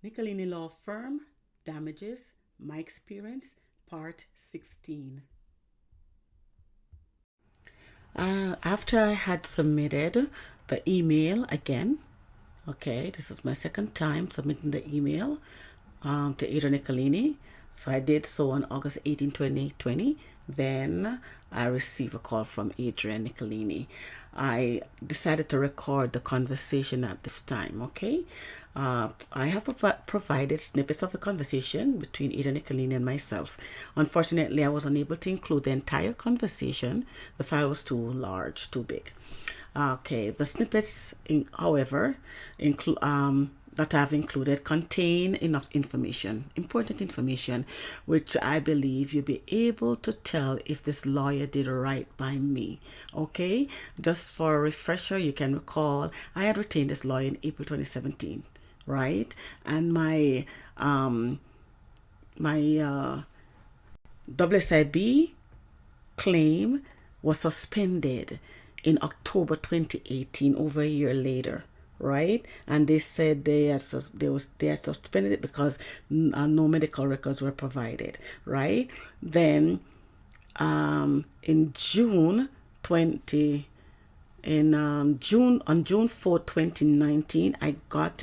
Nicolini Law Firm, Damages, My Experience, Part 16. After I had submitted the email again, okay, this is my second time submitting the email to Adrian Nicolini. So I did so on August 18, 2020. Then I received a call from Adrian Nicolini. I decided to record the conversation at this time, okay? I have provided snippets of the conversation between Adrian Nicolini and myself. Unfortunately, I was unable to include the entire conversation. The file was too large, too big. Okay, the snippets, however, include that I've included contain enough information, important information, which I believe you'll be able to tell if this lawyer did right by me. Okay, just for a refresher, you can recall I had retained this lawyer in April 2017, right? And my WSIB claim was suspended in October 2018, over a year later, right? And they said they had suspended it because no medical records were provided, right? Then in June 20 in June on June 4, 2019, I got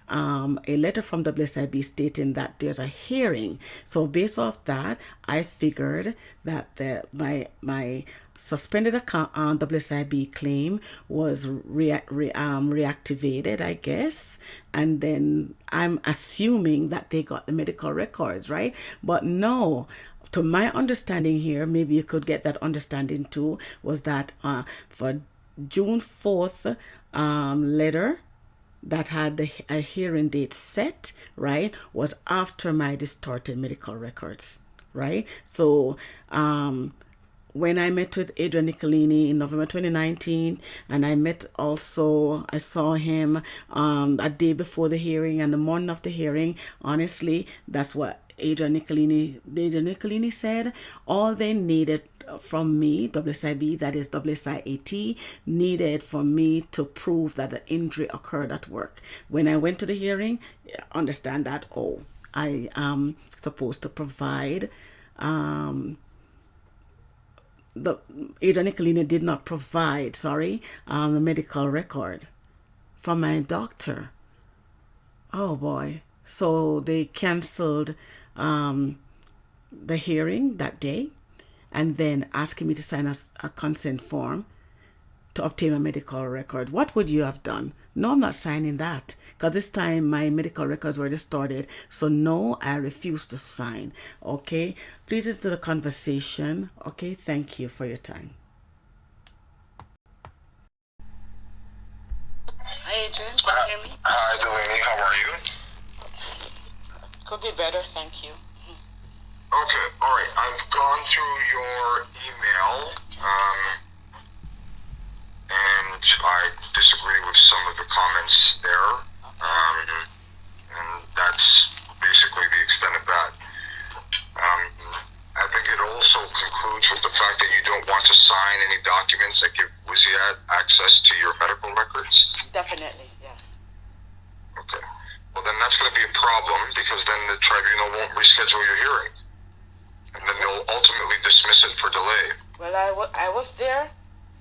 a letter from WSIB stating that there's a hearing. So based off that, I figured that my suspended account WSIB claim was reactivated, I guess. And then I'm assuming that they got the medical records, right? But no. To my understanding here, maybe you could get that understanding too, was that for June 4th letter that had a hearing date set, right, was after my distorted medical records, right? So when I met with Adrian Nicolini in November 2019, and I saw him a day before the hearing and the morning of the hearing. Honestly, that's what Adrian Nicolini said. All they needed from me, WSIB, that is WSIAT, needed for me to prove that the injury occurred at work. When I went to the hearing, understand that, I am supposed to provide the Adrian Nicolini did not provide, the medical record from my doctor. Oh boy. So they canceled the hearing that day, and then asking me to sign a consent form to obtain a medical record. What would you have done? No, I'm not signing that, because this time my medical records were distorted. So no, I refuse to sign. Okay, please listen to the conversation. Okay, thank you for your time. Hi, Adrian. Can you hear me? Hi, Delaney. How are you? Could be better, thank you. Okay, all right. I've gone through your email, and I disagree with some of the comments there. And that's basically the extent of that. I think it also concludes with the fact that you don't want to sign any documents that give Wsib access to your medical records. Definitely, yes. Okay. Well, then that's going to be a problem, because then the tribunal won't reschedule your hearing. And then they'll ultimately dismiss it for delay. Well, I was there.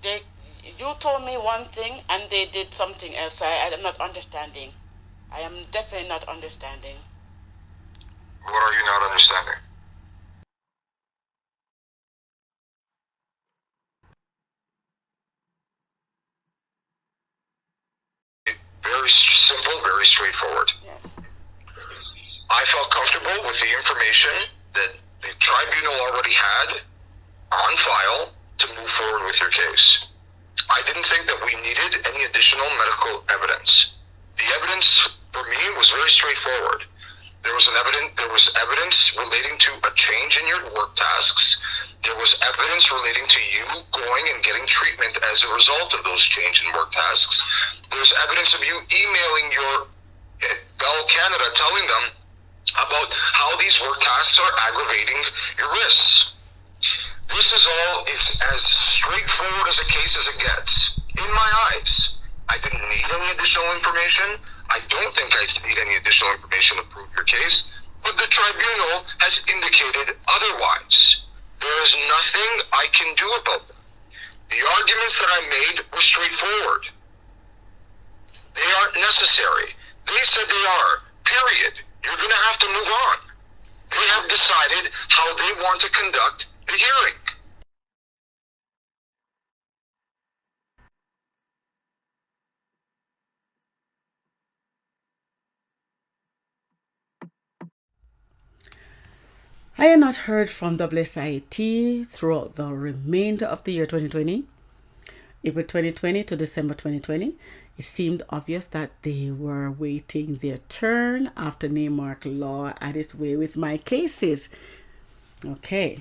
You told me one thing and they did something else. I am not understanding. I am definitely not understanding. What are you not understanding? Very simple, very straightforward. Yes. I felt comfortable with the information that the tribunal already had on file to move forward with your case. I didn't think that we needed any additional medical evidence. The evidence for me was very straightforward. There was evidence relating to a change in your work tasks. There was evidence relating to you going and getting treatment as a result of those change in work tasks. There's evidence of you emailing your Bell Canada telling them about how these work tasks are aggravating your risks. This is all as straightforward as a case as it gets. In my eyes, I didn't need any additional information. I don't think I need any additional information to prove your case, but the tribunal has indicated otherwise. There is nothing I can do about them. The arguments that I made were straightforward. They aren't necessary. They said they are, period. You're going to have to move on. They have decided how they want to conduct the hearing. I have not heard from WSIT throughout the remainder of the year 2020. April 2020 to December 2020, it seemed obvious that they were waiting their turn after Name-Mark law had its way with my cases. Okay,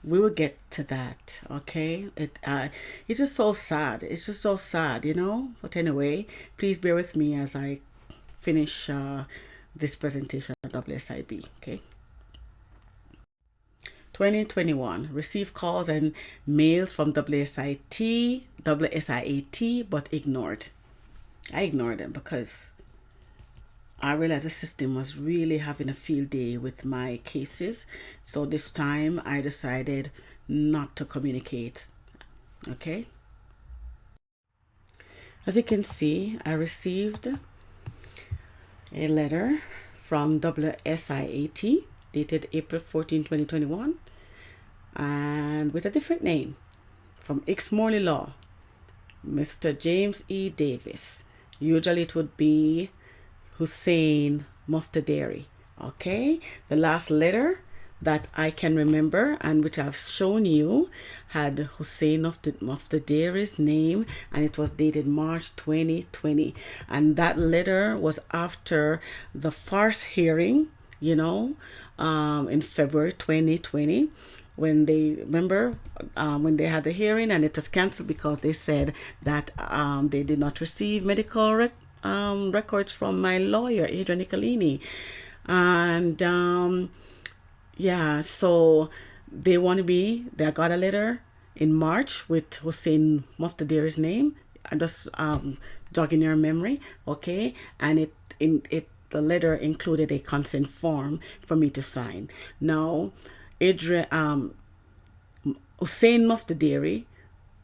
we will get to that. Okay, it's just so sad. It's just so sad, you know. But anyway, please bear with me as I finish this presentation at WSIB. Okay. 2021, received calls and mails from WSIT, but ignored. I ignored them because I realized the system was really having a field day with my cases. So this time I decided not to communicate. Okay. As you can see, I received a letter from WSIAT dated April 14, 2021, and with a different name, from Exmorley Law, Mr. James E. Davis. Usually it would be Hussein Muftaderi. Okay, the last letter that I can remember and which I've shown you had Hussein Muftaderi's name, and it was dated March 2020. And that letter was after the farce hearing, you know, in February 2020, when they when they had the hearing and it was canceled because they said that they did not receive medical records from my lawyer, Adrian NICOLINI. And yeah, so they got a letter in March with Hussein Muftaderi's name. I just jogging your memory, okay? And the letter included a consent form for me to sign. Now, Hussein Muftaderi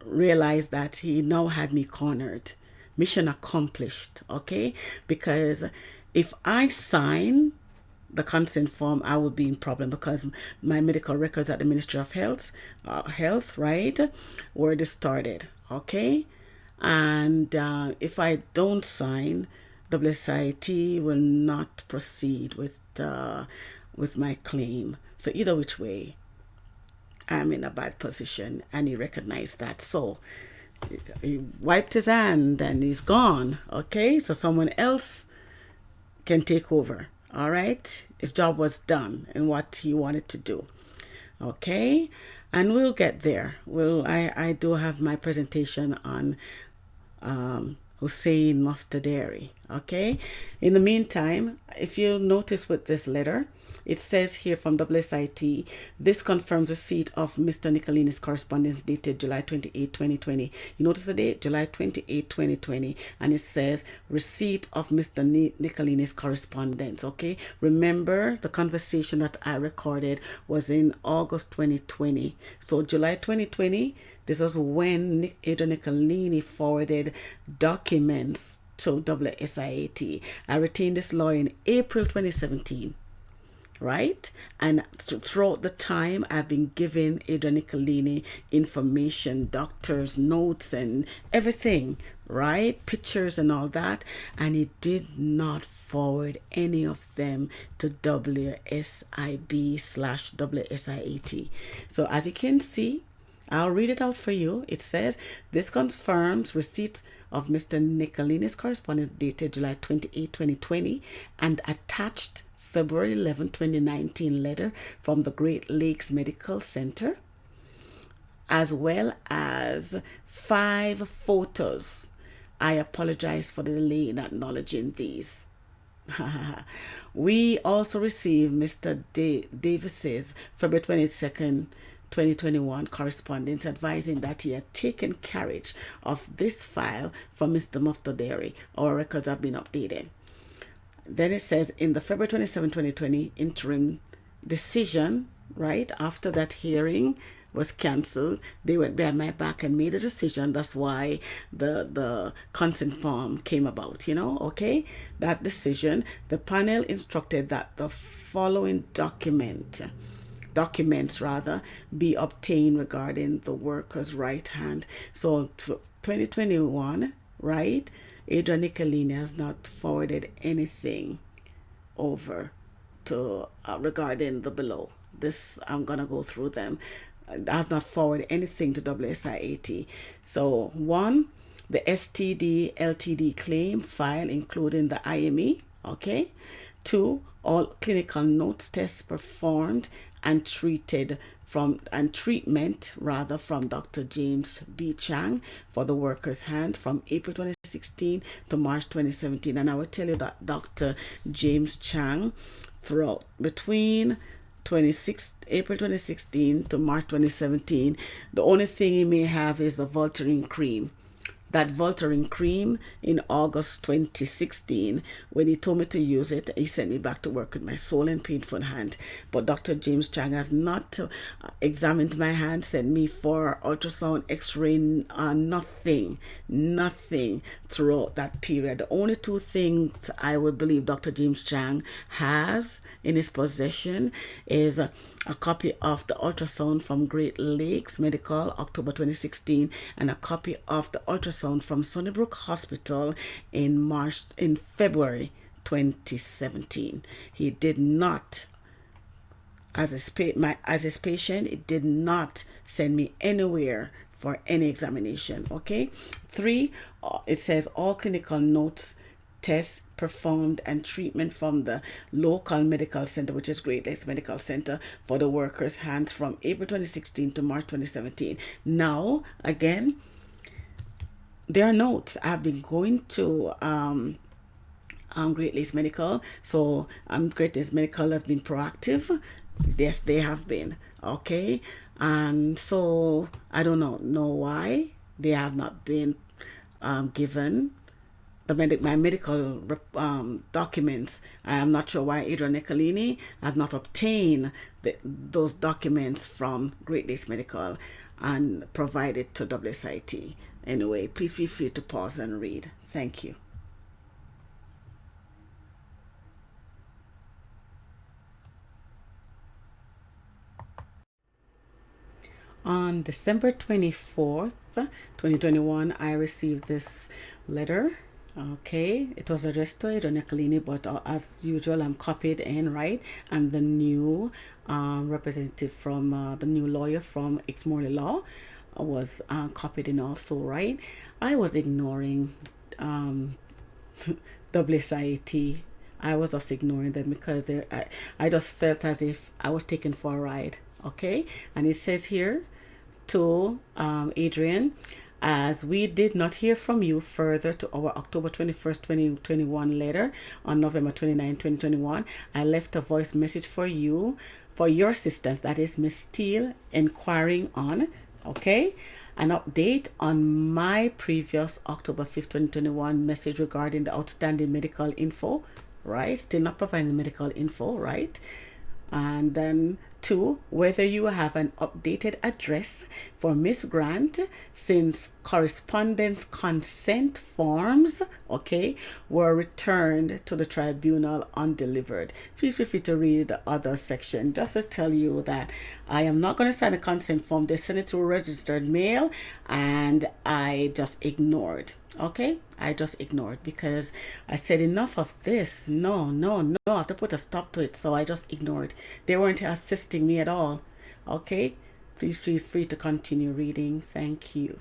realized that he now had me cornered. Mission accomplished, okay? Because if I sign the consent form, I would be in problem because my medical records at the Ministry of Health, right, were distorted, okay? And if I don't sign, WSIT will not proceed with my claim. So either which way, I'm in a bad position, and he recognized that. So he wiped his hand and he's gone. Okay, so someone else can take over. All right, his job was done and what he wanted to do. Okay, and we'll get there. I do have my presentation on Hussein Muftaderi. Okay, in the meantime, if you'll notice with this letter, it says here from WSIT, this confirms receipt of Mr. NICOLINI'S correspondence dated July 28, 2020. You notice the date, July 28, 2020, and it says receipt of Mr. NICOLINI'S correspondence. Okay, remember the conversation that I recorded was in August 2020. So July 2020, this was when Adrian NICOLINI forwarded documents to WSIAT. I retained this lawyer in April 2017, right? And throughout the time, I've been giving Adrian NICOLINI information, doctors' notes and everything, right? Pictures and all that. And he did not forward any of them to WSIB/WSIAT. So as you can see, I'll read it out for you. It says, this confirms receipt of Mr. NICOLINI'S correspondence dated July 28, 2020 and attached February 11, 2019 letter from the Great Lakes Medical Center, as well as 5 photos. I apologize for the delay in acknowledging these. We also received Mr. Davis's February 22nd, 2021 correspondence advising that he had taken carriage of this file from Mr. Muftaderi. Our records have been updated. Then it says in the February 27, 2020 interim decision, right after that hearing was cancelled, they went behind my back and made a decision. That's why the consent form came about, okay? That decision, the panel instructed that the following documents be obtained regarding the worker's right hand. So 2021, right? ADRIAN NICOLINI'S has not forwarded anything over to regarding the below. This, I'm gonna go through them. I have not forwarded anything to WSIAT. So 1, the STD LTD claim file including the IME, okay? 2, all clinical notes tests performed and treatment from Dr. James B. Chang for the worker's hand from April 2016 to March 2017. And I will tell you that Dr. James Chang, throughout between April 2016 to March 2017, the only thing he may have is the Voltaren cream. That Voltaren cream in August 2016, when he told me to use it, he sent me back to work with my sore and painful hand. But Dr. James Chang has not examined my hand, sent me for ultrasound, x-ray, nothing throughout that period. The only 2 things I would believe Dr. James Chang has in his possession is a copy of the ultrasound from Great Lakes Medical, October 2016, and a copy of the ultrasound from Sunnybrook Hospital in February 2017. He did not, as his patient, it did not send me anywhere for any examination. Okay. 3, it says all clinical notes, tests performed and treatment from the local medical center, which is Great Lakes Medical Center, for the worker's hands from April 2016 to March 2017. Now, again, there are notes. I've been going to Great Lakes Medical. So Great Lakes Medical has been proactive. Yes, they have been. Okay. And so I don't know why they have not been given my medical documents. I am not sure why ADRIAN NICOLINI have not obtained those documents from Great Lakes Medical and provided to WSIT. Anyway, please feel free to pause and read. Thank you. On December 24th, 2021, I received this letter. Okay, it was addressed to ADRIAN NICOLINI, but as usual, I'm copied in, right? And the new representative from the new lawyer from Exmorley Law was copied in also, right? I was ignoring WSIT. I was just ignoring them because I just felt as if I was taken for a ride. Okay, and it says here to ADRIAN, as we did not hear from you further to our October 21st, 2021 letter on November 29, 2021, I left a voice message for you, for your assistance, that is Miss Steele, inquiring on, okay, an update on my previous October 5th, 2021 message regarding the outstanding medical info, right? Still not providing medical info, right? And then 2, whether you have an updated address for Miss Grant, since correspondence consent forms, okay, were returned to the tribunal undelivered. Feel free to read the other section. Just to tell you that I am not going to sign a consent form. They sent it through registered mail and I just ignored. Okay, I just ignored because I said enough of this. No, I have to put a stop to it. So I just ignored. They weren't assisting me at all. Okay, please feel free to continue reading. Thank you.